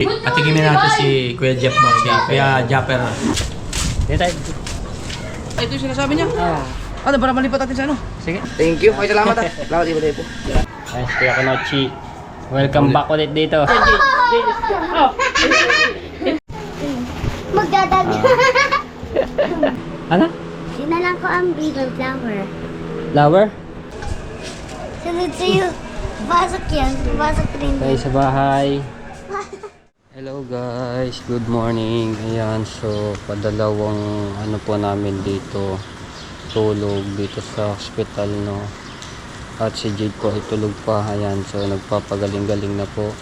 Patiginin natin si Kuya Jeff mo, si Kuya Japper. Dito tayo. Ay, ito yung sinasabi niya. Ano, para malipat natin sa ano? Sige. Thank you. Ay, salamat ah. Salamat, iba po. Ayos, Kuya Kunochi. Welcome back ulit dito. Magdadag. Ano? Sinalang ko ang river flower. Flower? Sunod sa'yo. Pasok yan. Pasok rin. Tayo sa bahay. Hello guys, good morning. Ayan, so padalawang ano po namin dito, tulog dito sa hospital, no. At si Jade po ay tulog pa. Ayan, so nagpapagaling-galing na po.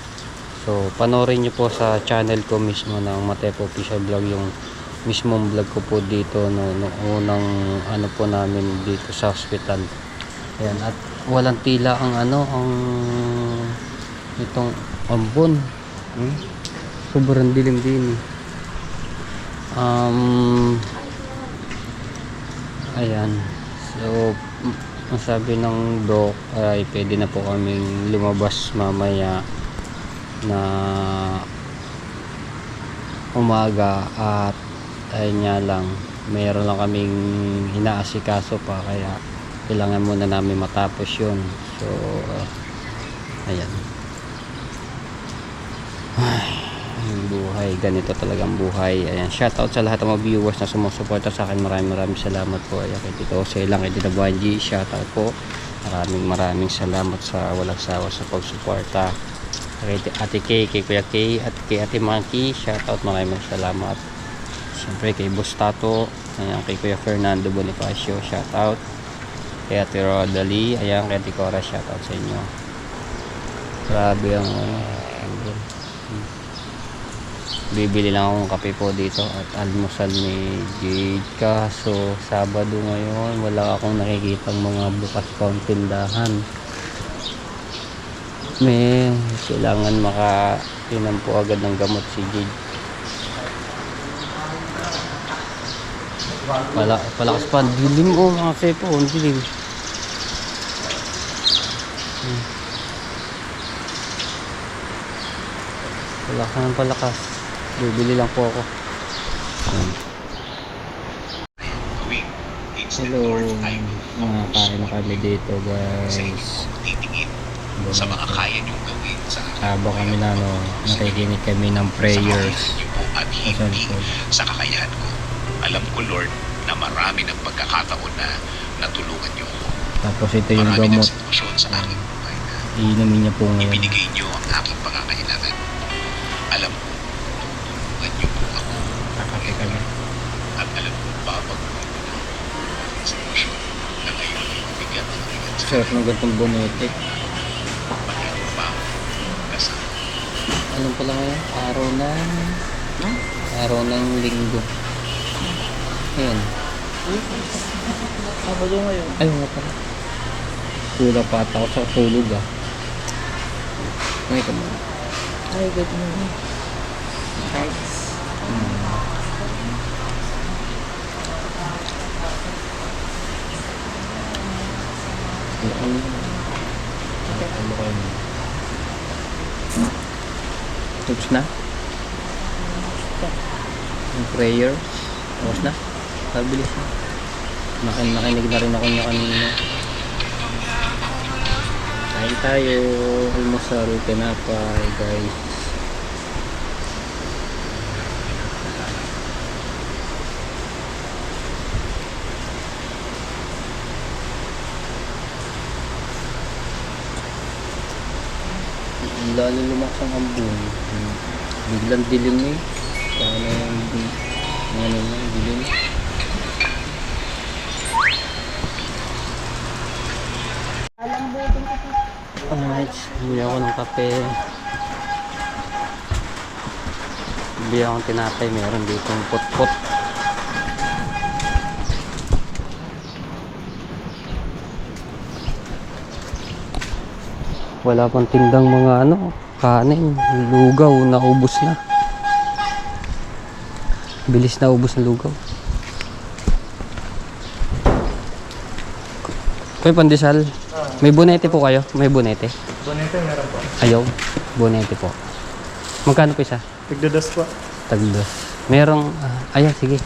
So panoorin nyo po sa channel ko mismo ng Matepo Official Vlog yung mismong vlog ko po dito, no, unang ano po namin dito sa hospital. Ayan, at walang tila ang ano, ang itong ambon. Sobrang dilim din. Ayan. So, ang sabi ng doc ay pwede na po kaming lumabas mamaya na umaga, at ayun nga lang, mayroon lang kaming inaasikaso pa, kaya kailangan muna namin matapos yun. So, ayan. Ang buhay, ganito talagang buhay. Ayan, shoutout sa lahat ng mga viewers na sumusuporta sa akin. Maraming salamat po. Ayan, kay Tito Jose lang, kay Tita Buanji, shoutout po. Maraming salamat sa walang sawa sa pagsuporta. Kay Ate Kay, kay Kuya Kay, at kay Ate Monkey, shoutout, maraming salamat. Siyempre kay Boss Tato, ayan, kay Kuya Fernando Bonifacio, shoutout. Kay Ate Rodali, ayan, kay Ate Cora, shoutout sa inyo. Grabe ang bibili lang akong kape po dito at almusal ni Jade, kaso Sabado ngayon wala akong nakikitang mga bukas pang tindahan. May kailangan makainom po agad ng gamot si Jade. Palakas pa, dilim o mga sepo, ang dilim. Palakas. Bibili lang po ako. Hello, mga kain na kami dito guys. Sa mga kaya niyong gawin sa Habang kami na nakikinig kami ng prayers at hindi sa kakayahan ko. Alam ko, Lord, na marami ng pagkakataon na natulungan niyo ako. Tapos ito yung Marami ng gamot. sitwasyon sa aking buhay na Iinumin niya po ngayon. ibinigay niyo ang aking pangangailangan. Alam ko, tutulungan niyo po ako. Kakape kami. At alam ko, babagawin ko na ang sitwasyon na ngayon ay mabigat na mabigat sa Sarap ng gantong bonete. mayroon pa ako kasama. Anong pala ngayon? Araw ng linggo. Ayan. Sabado ngayon. Ay, nga pala. Kulang pa ata ako sa tulog Ay, come on. Ay, good morning. Guys. Tapos na? Yung prayers. Tapos na? Pabilis na. Nakinig na rin ako niya kanina. Kain tayo. Almusal, tinapay guys. Lalo lumakas ang ambon. Biglang dilim Paano yung dilim? Alright, bili ako ng kape. Bili ako ng tinapay. Meron ditong pot-pot. Wala pang tindang mga kanin, lugaw, naubos na. Bilis na ubos ng lugaw. Kuya Pandesal, may bonete po kayo? May bonete? Bonete meron po. Ayaw, bonete po. Magkano po isa? Tigdadas po. Tagdos. Merong, ayan, sige.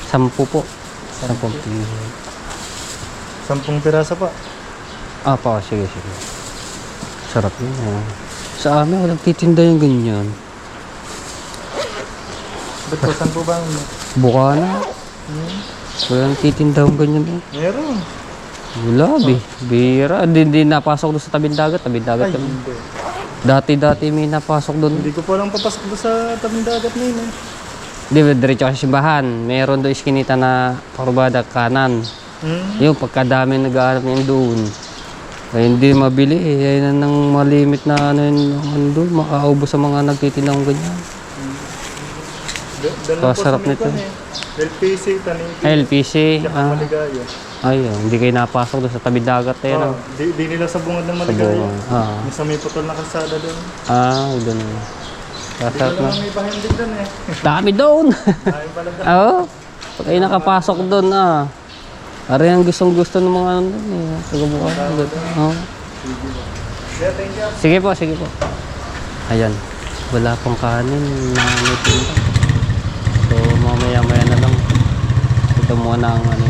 10 po. 10 piso. 10 piraso po. Po, sige. Sarap yun. Sa amin, walang titinda yung ganyan. Ba't po, saan po ba? Buka na. Walang titinda yung ganyan. Meron. Wala, bira. Hindi napasok doon sa tabing dagat. Tabing dagat Ay, kami. hindi. Dati may napasok doon. Hindi ko po lang papasok doon sa tabing dagat na yun eh. Hindi, diretso kasi simbahan. Meron doon iskinita na parurbada kanan. Yung pagkadami nag-aanap niyan doon. Ay, hindi mabili eh. Ayun na nang malimit na ano yun doon. Makaubos sa mga nagtitinang ganyan. Sarap nito. LPC, Tanigi. LPC. Tsaka Maligaya. Ayun, hindi kayo napasok doon sa tabi dagat eh. No? Di nila sa bungad ng Sa Maligaya. bunga. Sa may putol na kalsada doon. Doon. Di Sarap ko na. lang may pahindig doon eh. Dami doon. Ay pala doon. Oo. Pag ay nakapasok doon Ari ang gustong-gusto ng mga ano doon eh. Taga-buka. Yeah, thank you. Sige po. Ayan. Wala pong kanin na may tinta. So mamaya-maya na lang. Ito muna ang ano.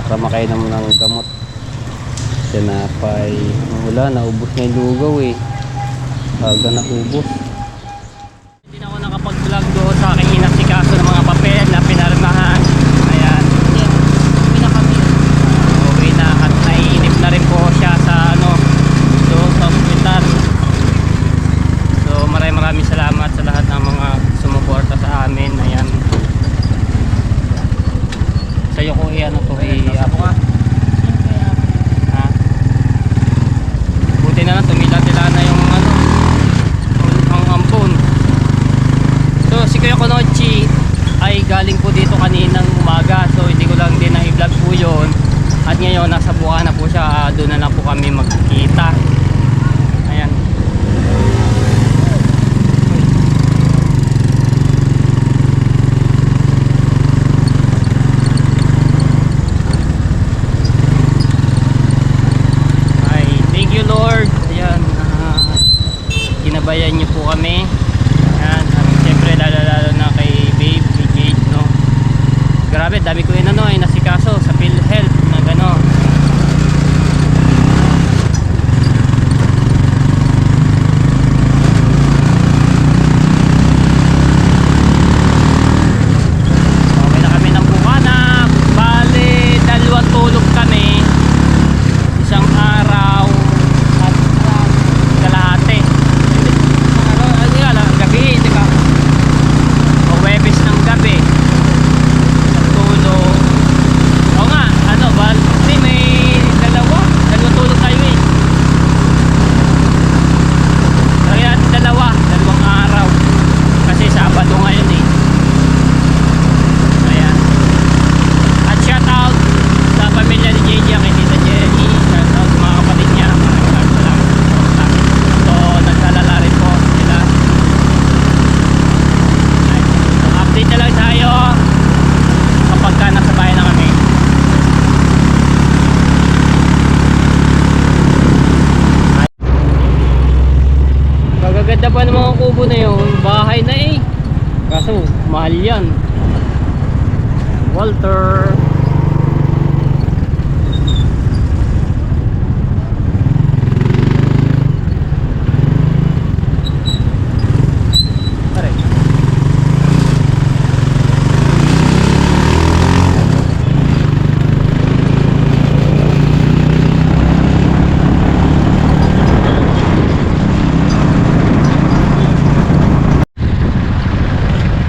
Para makainom mo ng gamot. Sinapay. Wala, naubos na yung lugaw eh. Aga na ubos. Hindi na ako nakapag-vlog doon sa aking inasikaso ng mga papel na pinarmahan. Ayan. Okay na at naiinip na rin po siya sa ano doon sa hospital. So maraming salamat sa lahat ng mga sumuporta sa amin. Ayan. Sa'yo ko ano to i-upload. Ha? Buti na lang tumila-tila na yung ano ang ampon. So si Kuya Konochi ay galing po dito kaninang umaga. So hindi ko lang din na-i-vlog po yun. At ngayon nasa Buka na po siya. Doon na lang po kami magkikita. Ayan. Thank you Lord. Ayan, ginabayan niyo po kami. Ayan, at siyempre lalo na kay Babe, kay Jade, no. Grabe, dami ko nasikaso sa PhilHealth na gano. Okay na kami ng Bukana. Bale, 2 tulog kami. Isang araw at kalahati. Gabi, di ba? O Webes ng gabi. Tulog. O nga, hindi may dalawang tulog tayo eh. Kaya 2 araw. Kasi Sabado ngayon eh. Ayan. At shout out sa pamilya ni JJ, kay Tita Jenny, shout out sa mga kapatid niya. Maraming salamat sa amin. So, nagsalala rin po sila. So, update na lang tayo kapag ka nasa bahay na kami. Magaganda pa ng mga kubo na yun. Bahay na eh. Kaso, mahal yan. Walter.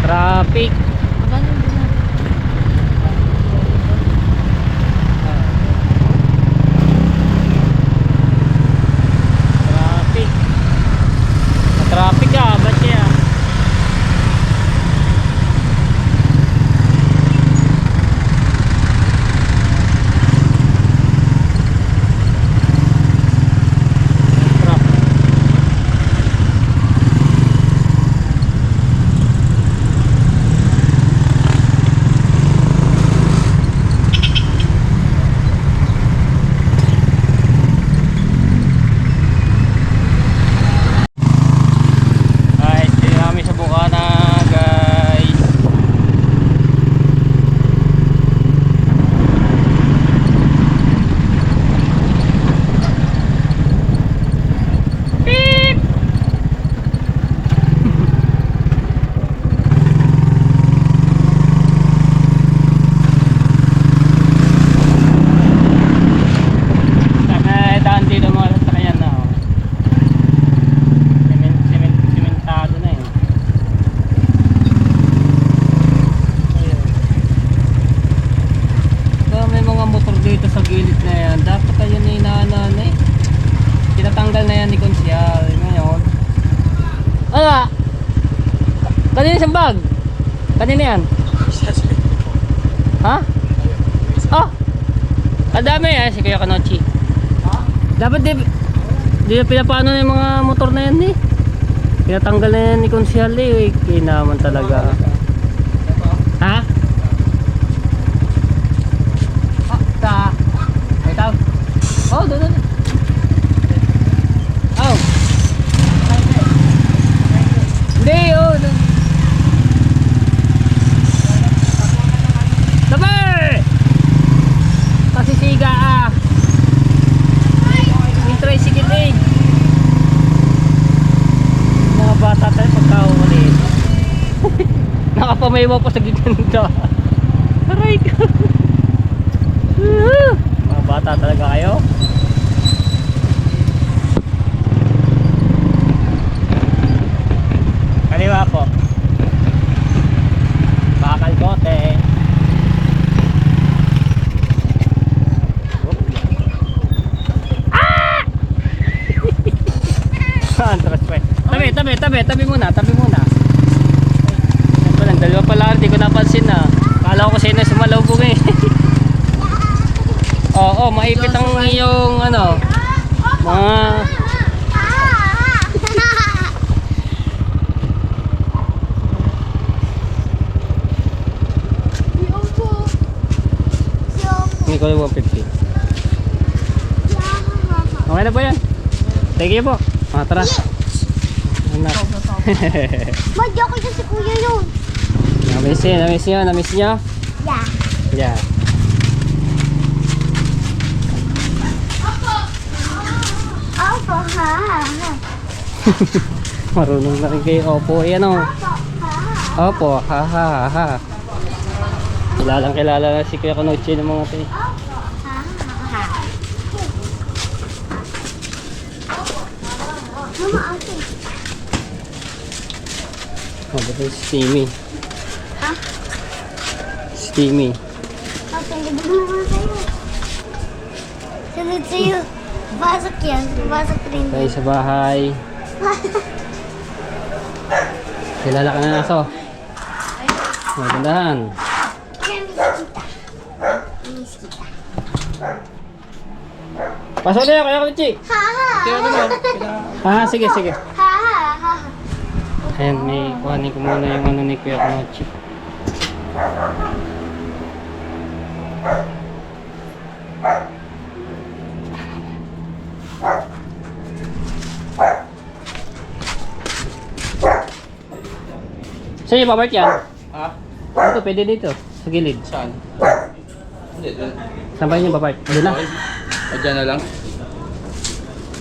Traffic. Kanina isang bag. Kanina yan. Ha? Oh! Ang dami si Kuya Kanochi. Dapat di na pinapano na yung mga motor na yan eh. Pinatanggal na yan ni Konsyal eh. Kinaman talaga. Ha? May tao. Oh, doon. Oh. Hindi, oh. Sabar! Pasisiga ah. Yung tricycle eh. Mga bata tayo pagkahuli. Nakapamaywa pa sa gitna. Aray ko. Mga bata talaga kayo. Kaliwa po. Bakal kote. Tabi muna. Yan pa lang, dalawa pala, hindi ko napansin na. Kala ko kasi na sumalubog eh. Oo, maipit ang iyong ano, mga... Hindi ko yung 150. Okay na po yan. Thank you po. Tara. Anak. Madya ko dyan si kuya yun. Namiss niyo? Yeah. Yeah. Opo, ha. Marunong na rin kayo. Opo, yan o. Opo, ha. Kilala na si Kuya Kanochi ng mga tayo. Mama, okay. Mabuti steamy. Ha? Steamy. Okay, libre naman sa'yo. Sunod sa'yo. Pasok yan. Pasok rin. Tayo sa bahay. Kilala ka na aso. Magandahan. Miss kita. Pasok na yun, Kuya Kanochi. Ha. Sige. Ha. Ayan, kuhanin ko muna yung ano ni Kuya Kanochi. Saan yung babart yan? Ha? Ito, pwede dito. Sa gilid. Saan? Hindi, doon. Saan ba yung babart? Doon na. O dyan na lang.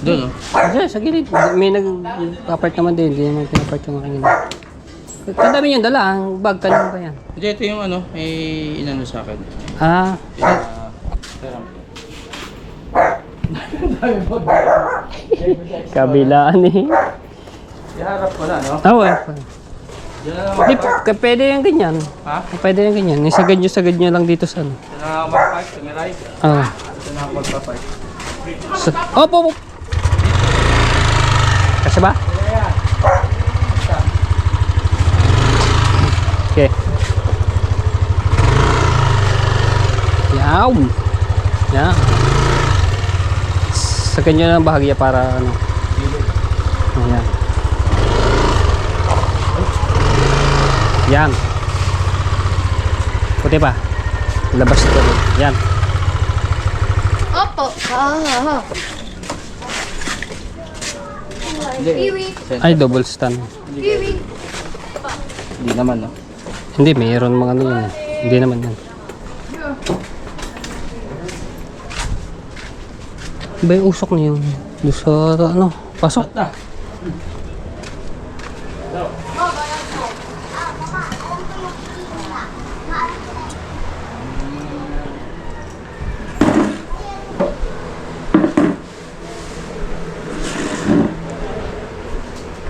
Doon o. Sa gilid. May nag-apart naman din. Hindi naman pinapart yung aking ina. Kadami yung dala. Ang bag, kanina ba yan? Hindi, ito yung ano, may inano sa akin. Ah. Kabilaan eh. Iharap ko na, no? Oo eh. Diyan na lang Di, mag-park. pwede yung ganyan. Ha? Pwede yung ganyan. Isagad nyo lang dito sa ano. Diyan na ako mag-park, sa may right. Oo. Diyan na ako magpa-park. Opo! Kasi ba? Okay. Yaw! Yan. Sagad nyo lang bahagya para ano. Ayan. Yan. Puti pa. Labas ito. Yan. Opo. Ha. Piwi. Ay, double stand. Piwi. Hindi naman, no? Hindi, mayroon mga ano yun. Hindi naman yan. Ba yung usok niyo? Doon sa ano? Pasok.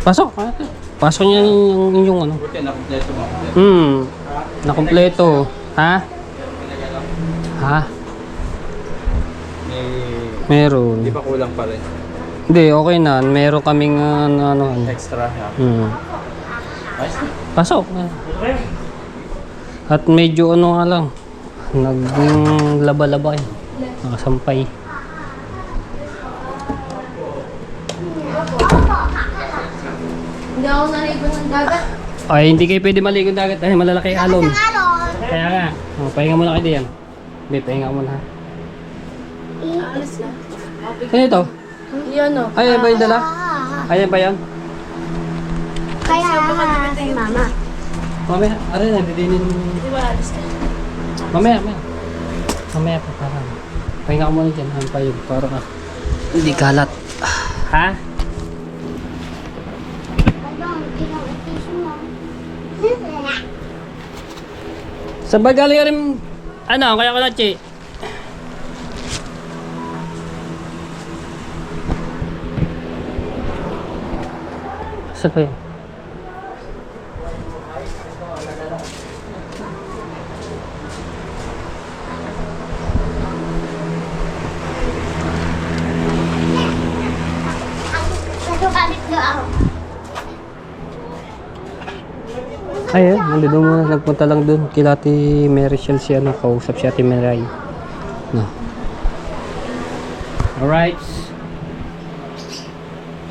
Pasok. Pasok niya yung inyong ano. Buti, nakumpleto mo. Nakumpleto. Ha? Ha? Meron. Hindi pa kulang pa rin. Hindi, okay na. Meron kaming ano. Extra, ha? Hmm. Nice. Pasok. At medyo ano nga lang, naglaba-laba eh. Nakasampay. Hindi ako naligo ng dagat. Ay, hindi kayo pwede maligo ng dagat dahil malalaki ang alon. Alon! Kaya nga, pahinga muna kayo diyan. Hindi, pahinga muna ha. Alis na. Ano ito? Yan o. Ay, ba yung dala? Ayan ba yan? Kaya kay mama. Mamaya, aray na, didinin. Di ba alis na? Mamaya. Mamaya pa parang. Pahinga ka muna dyan, hampay yun. Parang hindi kalat. Ha? Sa bagali ka rin, ano, kaya ka na, Che? Saan pa yun? Balik na ako. Ayun, nandun muna, nagpunta lang dun. Kila Ate Marichel siya, kausap si Ate Maray. No. Alright.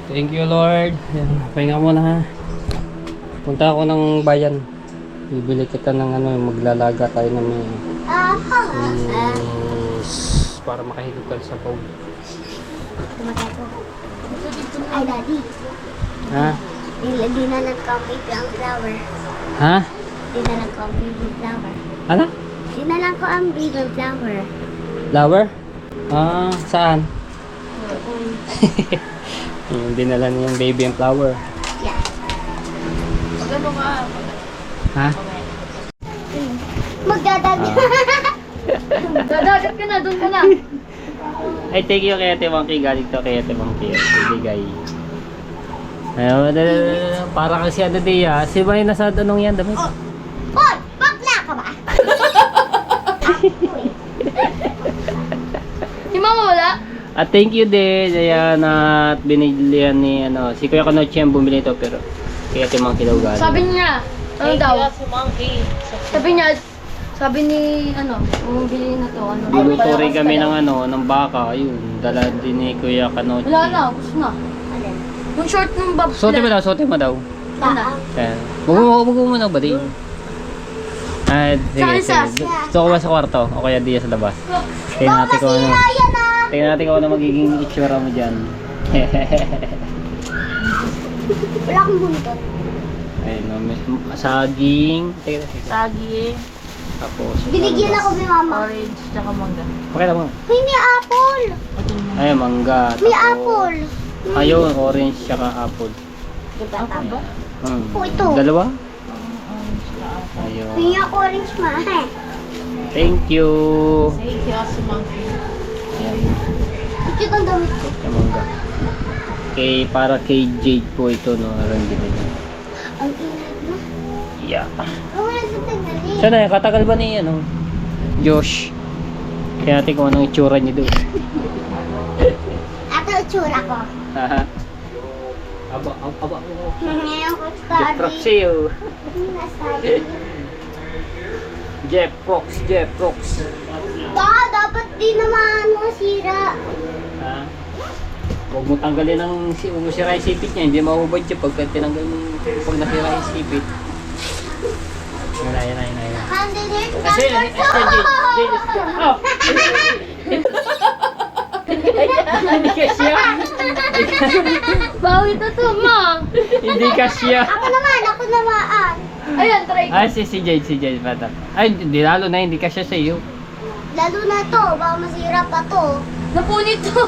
Thank you, Lord. Yan, pahinga muna ha. Punta ako ng bayan. Bibili kita ng ano, maglalaga tayo ng may para makahigop ka sa phone. Ay, Daddy. Ha? Di na nag-compete ang flower. Ha? Di na nag-compete ang flower. Ano? Di na lang ko ang baby flower. Flower? Ah, saan? Yung dinala niya yung baby and flower. Yeah. Pag ano ka, Ha? Magdadag. Dadagat ka na, doon ka na. Ay, thank you kay Ate Monkey. Galing to kay Ate Monkey. Bigay. Ayun, para kasi ano diya. Si May nasa anong yan, damit? Hoy! Bakla ka ba? Di mama wala? At thank you din. Ayan, at binilihan ni, ano, si Kuya Kanochi ang bumili ito, pero kay Ate Monkey daw galing. Sabi niya, ano daw? si Monkey. Sabi ni, ano, bumili na to, ano. Luluto rin kami ng ano, ng baka. Ayun, dala din ni Kuya Kanochi. Wala na, gusto na. Yung short ng bobsled. Sote mo daw. Wala. Ayan. Wag mo muna ba din? Ah, sige, Saan sige. Gusto ko ba sa kwarto? O kaya diya sa labas? Tingnan natin kung ano. Yan na! Tingnan natin kung ano magiging itsura mo dyan. Wala akong buntot. Ayun, no, saging. Teka. Sagi, Tapos, Binigyan ako ni mama. orange, tsaka mangga. pakita mo. May apple! Ayun, mangga. May Tapos, apple! ayun, orange tsaka apple. Diba tama? Hmm. ito. Dalawa? Ayun. May orange ma. Thank you. Thank you, si Monkey. Ayan, Ito ang damit ko. yung mangga. Para kay Jade po ito, no? Meron din ito. Ang init mo. Yeah. Wala sa tagali. Siya na, katagal ba ni, ano? Josh. Kaya natin kung anong itsura niya doon. Ito itsura ko. Haha. Aba. Ngayon ko Jeff study. Roxio. Study. Jeff Rox. Dapat di naman masira. Ha? Huwag mo tanggalin huwag mo sira yung sipit niya, hindi mahubad siya pag tinanggal mo, pag nasira yung sipit. Yan. Candidate Kasi, Jade. Oh! Hindi ka siya. Bawi to ma. Hindi ka siya. Ako naman. Ayan, try ko. Ay, si Jade, pata. Ay, hindi, lalo na, hindi ka siya sa iyo. Lalo na to, baka masira pa to. Napunit to.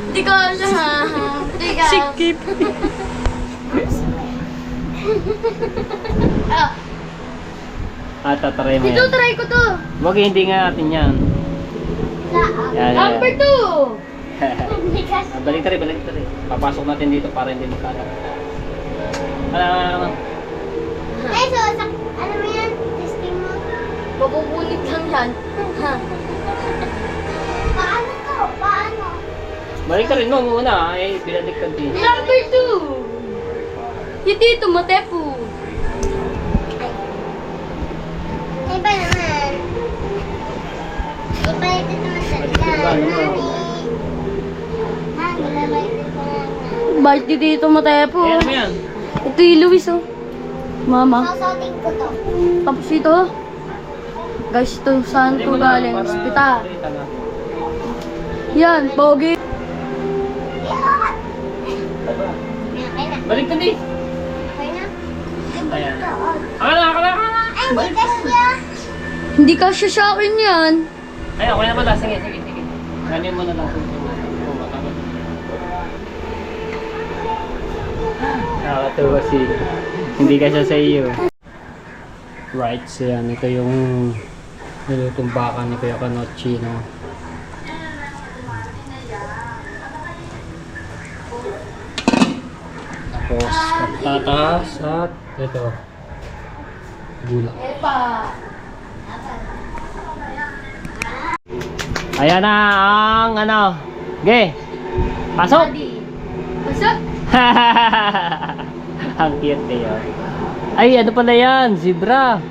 Hindi ko alam. Sikip. Tatry mo Dito, yan. try ko to. Wag, hindi nga atin yan. Yan. Number 2. Hindi kasi. Balik tayo. Papasok natin dito para hindi magkalat. Ano? Ay, so, ano mo yan? Testing mo? Mapupunit lang yan. Paano to? Paano? Balik rin mo muna. Ay, pinaliktad din. Number 2. Yung dito mo, Tepu. Iba naman. Iba ito naman talaga. Birthday dito Matepo. Ano yan? Ito yung Luis oh. Mama. Sasating ko to. Tapos ito. Guys, ito saan to galing? Hospital. Yan, pogi. Okay na. Balik ka di. Okay na. Ayan. Ay, hindi kasya. Hindi kasya sa akin yan. Ay, okay na pala. Sige. Ganin mo na lang. Nakakatawa si hindi ka siya sa iyo. Right, so yan. Ito yung nilutong baka ni Kuya Kanochi, no? Tapos, patatas at ito. Gula. Ayan na ang ano. Ge! Pasok! Basta. Ang cute niya. Ay, ano pala yan? Zebra.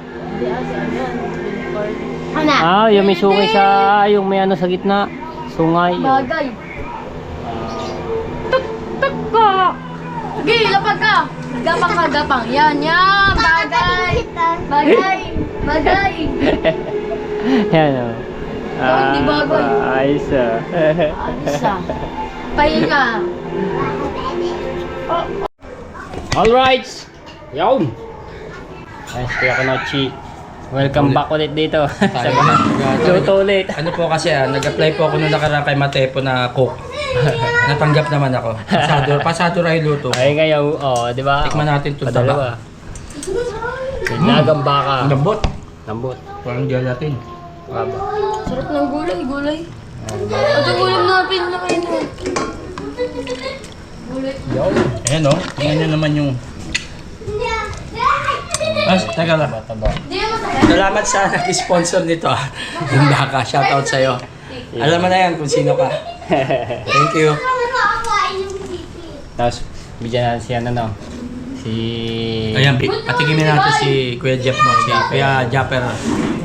Ano? Ah, yung may sungay sa, yung may ano sa gitna. Sungay. Bagay. Sige, lapag ka. Gapang. Yan. Bagay. Bagay. Yan o. Oh, hindi bagay. Ayos ah. Isa. Pahinga. Alright. Yun. Ayos, Kuya Kanochi. Welcome back ulit dito. Luto ulit. Ano po kasi nag-apply po ako nung nakaraan kay Matepo na cook. Natanggap naman ako. Pasado rin luto. Ay ngayon, di ba? Tikman natin itong Padalawa. Lagang baka. Lambot. Lambot. Parang gelatin. Baba. Sarap ng gulay. At ang ulam natin na kayo. Ayan o. Tingnan nyo naman yung... Teka lang. Taba. Salamat sa nag-sponsor nito. Yung baka. Shoutout sa'yo. Alam mo na yan kung sino ka. Thank you. Tapos, bigyan natin siya no? Si... Ayan, patikimin natin si Kuya Jeff mo. Si Kuya Japper.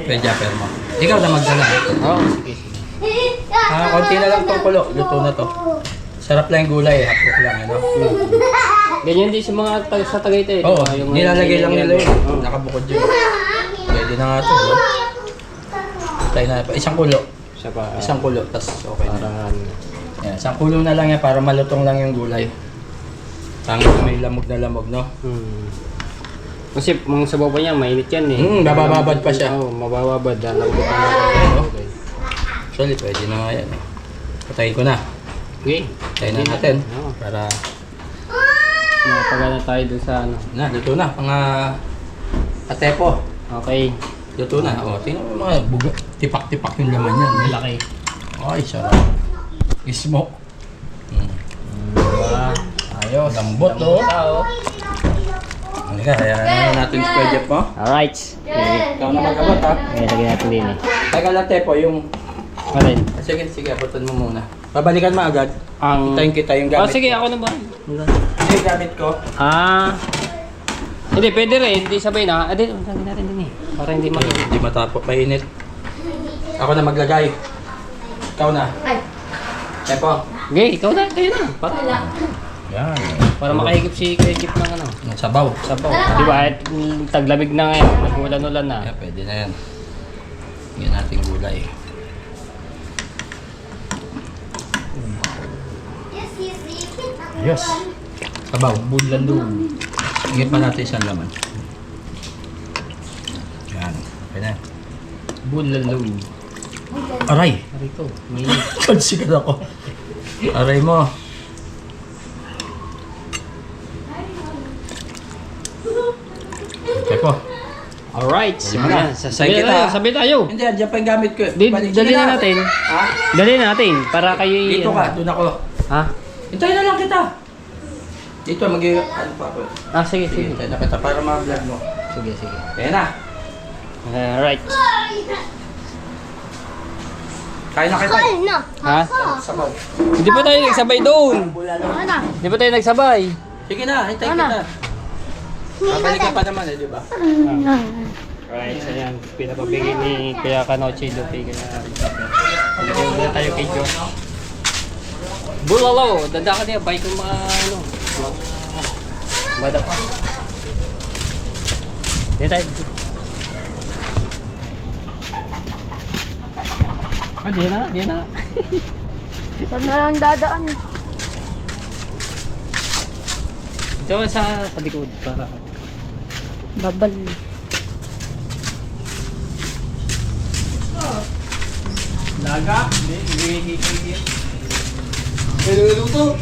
Kuya Japper mo. Ikaw na magdala. Oh, sige. Konti na lang tong kulo. Luto na to. Sarap lang yung gulay. Hapok lang. Ano? Ganyan din sa mga sa Tagaytay. Oo, Yung nilalagay lang nila yun. Oo. Nakabukod yun. Pwede na nga ito. No? Tayo na. Isang kulo. Siya pa. Isang kulo. Tapos okay na. Parang... Yan, isang kulo na lang yan para malutong lang yung gulay. Pang may lamog na lamog, no? Kasi mga sabaw pa niya, mainit yan eh. Babababad pa siya. Oo, mabababad. Lalambot na No? Actually, pwede na nga yan. Patayin ko na. Okay. Patayin na natin. Oo. Para, Mapagana tayo dun sa ano. na, luto na. Mga Atepo. Okay. Luto na. O, tingnan mo yung mga tipak-tipak yung laman yan. Malaki. Ay, sarap. Smoke. Diba? Ayos, lambot, no? Halika, kaya na natin si Kuya Jeff mo. Alright. Okay. Ikaw na mag-abot, ha? Okay, lagyan natin din eh. Teka lang, Tepo, yung... Alin? Sige, abutan mo muna. Babalikan mo agad. Ang... Hintayin kita yung gamit. Oh, sige, ko. ako na ba? Ito yung gamit ko. Ah. Hindi, pwede rin. Hindi sabay na. Ah, dito, lagyan natin din eh. Para hindi makikita. Hindi matapok, mainit. Ako na maglagay. Ikaw na. Ay. Tepo. Okay, ikaw na. Kayo na. Yan. Para makahigip si Kuya Jeep ng ano. Sabaw. Sabaw. Di ba? Kahit taglamig na ngayon. Nag-ulan-ulan na. Yan, pwede na yan. Yan natin gulay. Yes. Sabaw. Bulan doon. Higit pa natin isang laman. Yan. Okay na. Bulan doon. Aray! Aray ko. Minit. Kansikat ako. Aray mo. Tepo. Alright. Simula. Sabi Kita, tayo. ha? Sabi tayo. Hindi, andyan pa yung gamit ko. Dali na natin. Ha? Dali na natin. Para kayo Dito ka, doon ako. Ha? Hintayin na lang kita. Dito, ano pa ako. Ah, sige, Sige, sige. hintayin na kita para ma-vlog mo. Sige, sige. Kaya na. Alright. Kaya na kita. No. Ha? Sabaw. Hindi pa tayo nagsabay doon. Ano? Hindi pa tayo nagsabay. Sige na, hintayin kita. Babalik ka pa naman di ba? Right, so yan. Pinapabigay ni Kuya Kanochi Lupi. Kaya hindi tayo kay Diyos. Bulalo! Dada ka niya. Bike ng mga ano. Madapa. Hindi tayo. Di na. Saan na lang dadaan? Ito sa likod para. Babal. Laga? Hindi. Pero luto.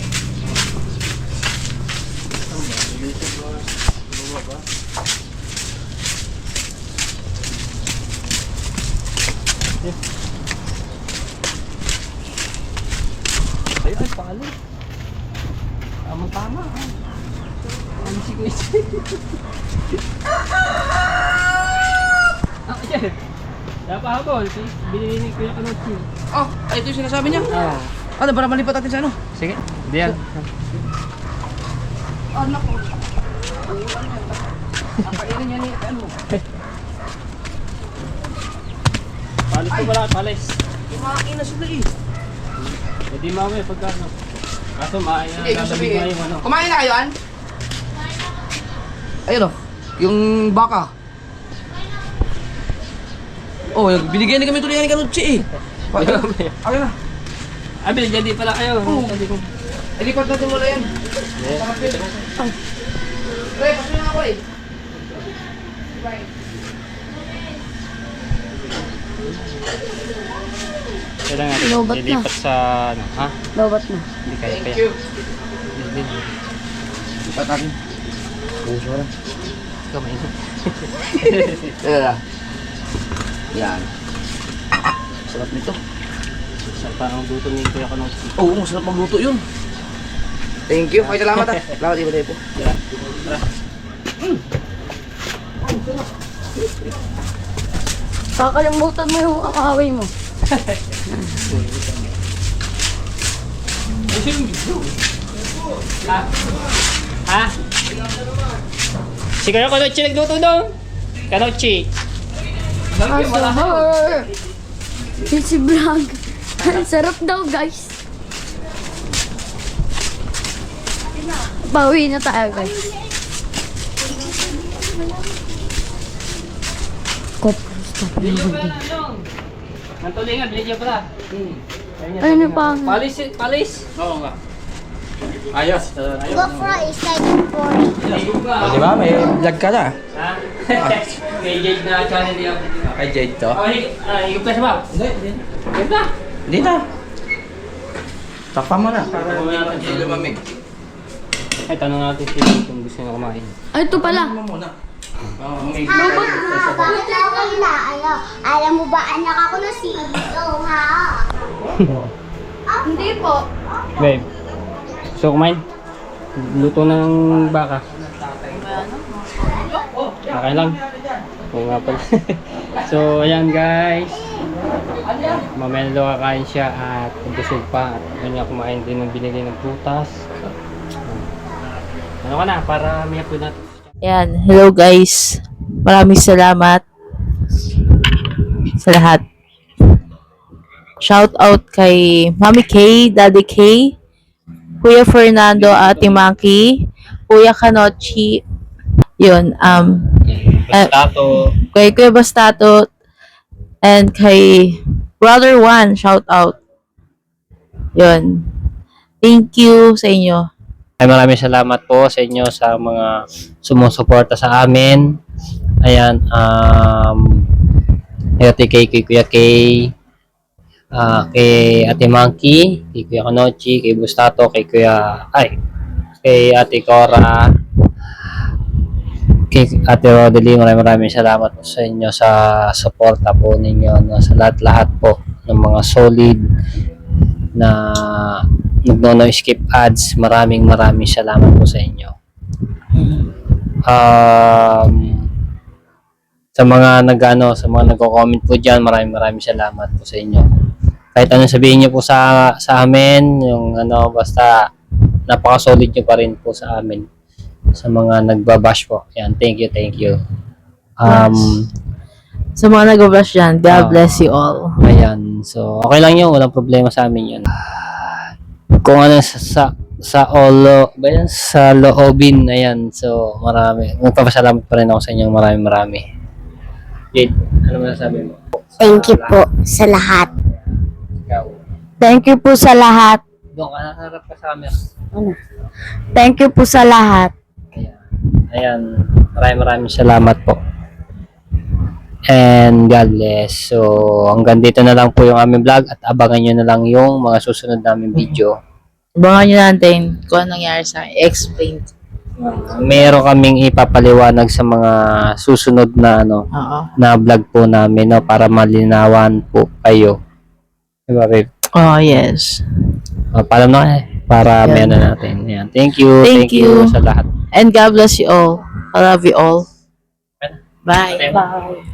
Ay, palo. Tama. Ano si Kuya? Yan. Napahabol. Binili ni Kuya Kanochi. Oh, ito yung sinasabi niya. Ano, para malipat natin sa ano? Sige. Diyan. Anak ko. Nakainin niya ni ano. Palis ko pala. Palis. Yung mga inasuli eh. Hindi mamaya pagkano. Kaso maaaya. Sige, yung sabihin. Kumain na kayo, An? Ayun o. Yung baka. Oh, binigyan ni kami tuloy ni Kanuchi eh. Ayun na. Abi, jadi pala kayo. Ilipat natin muna yan. Pre, pasunin ako eh. Kailangan natin Lobat na. lilipat sa ano, ha? Lawat na. Hindi kaya. Thank you. Hindi. Lipat natin. Ikaw mainit. Yan. Sarap nito. Sa parang duto ni Kuya Kanochi. Oo, masarap magluto yun. Thank you. Okay, salamat ah. Salamat, Iba Depo. Kakalimutan mo yung kakaway mo. Ha? Si Kuya Kanochi nagluto daw. Kanochi. Asahar! Si vlog. Sarap daw, guys. Bawi na tayo, guys. Kopros ka pa. Ang tulingan, bilhin niya pala. Ano pa? Palis. Oo nga. Ayos. GoPro is like for Di ba? May vlog ka na. Ha? Kay Jade na channel niya. Kay Jade to. Higop ka siya ba? Hindi. Higop na. Hindi na. Takpa mo na. Para hindi lumamig. Ay, tanong natin siya kung gusto niya kumain. Ay, ito pala. Takpa mo muna. bakit ako inaano? Alam mo ba, anak ako na si Ito, ha? Hindi po. Babe, gusto kumain? Luto ng baka. Okay lang. Oo nga pala. So, ayan guys. Mamaya na kakain siya at busog pa. At yun nga kumain din ng binigay ng prutas. Ano ka na? Para may po natin. Yan, hello guys. Maraming salamat sa lahat. Shout out kay Mami K, Daddy K, Kuya Fernando, Ate Maki, Kuya Kanochi, yun, Bastato. kay Kuya Bastato, and kay Brother Juan, shout out. Yun. Thank you sa inyo. Ay, maraming salamat po sa inyo sa mga sumusuporta sa amin. Ayan, Ate Kay, kay Kuya Kay, kay Ate Monkey, kay Kuya Kanochi, kay Bustato, kay Ate Cora, kay Ate Rodelie. Maraming salamat po sa inyo sa suporta po ninyo, no, sa lahat-lahat po ng mga solid na nagno skip ads. Maraming salamat po sa inyo. Sa mga nagko-comment po diyan, maraming salamat po sa inyo. Kahit anong sabihin niyo po sa amin, yung basta napaka-solid niyo pa rin po sa amin. Sa mga nagbabash po. Yan, thank you. Sa mga nag-brush dyan, God bless you all. Ayan. So, okay lang yun. Walang problema sa amin yun. Kung ano sa olo, ba yan? Sa loobin, ayan. So, marami. Magpapasalamat pa rin ako sa inyo. Marami. Jade, ano masasabi mo? Thank you po sa lahat. Ikaw. Thank you po sa lahat. Doon ka naharap ka sa camera. Thank you po sa lahat. Ayan. Maraming salamat po. And God bless. So, hanggang dito na lang po yung aming vlog at abangan nyo na lang yung mga susunod naming video. Abangan nyo natin kung anong nangyari sa akin. Explain. Meron kaming ipapaliwanag sa mga susunod na Oo. na vlog po namin, no, para malinawan po kayo. Diba, babe? Oh, yes. Paalam na kayo para Yan. may ano natin. Ayan. Thank you. Thank you. sa lahat. And God bless you all. I love you all. Bye. Bye.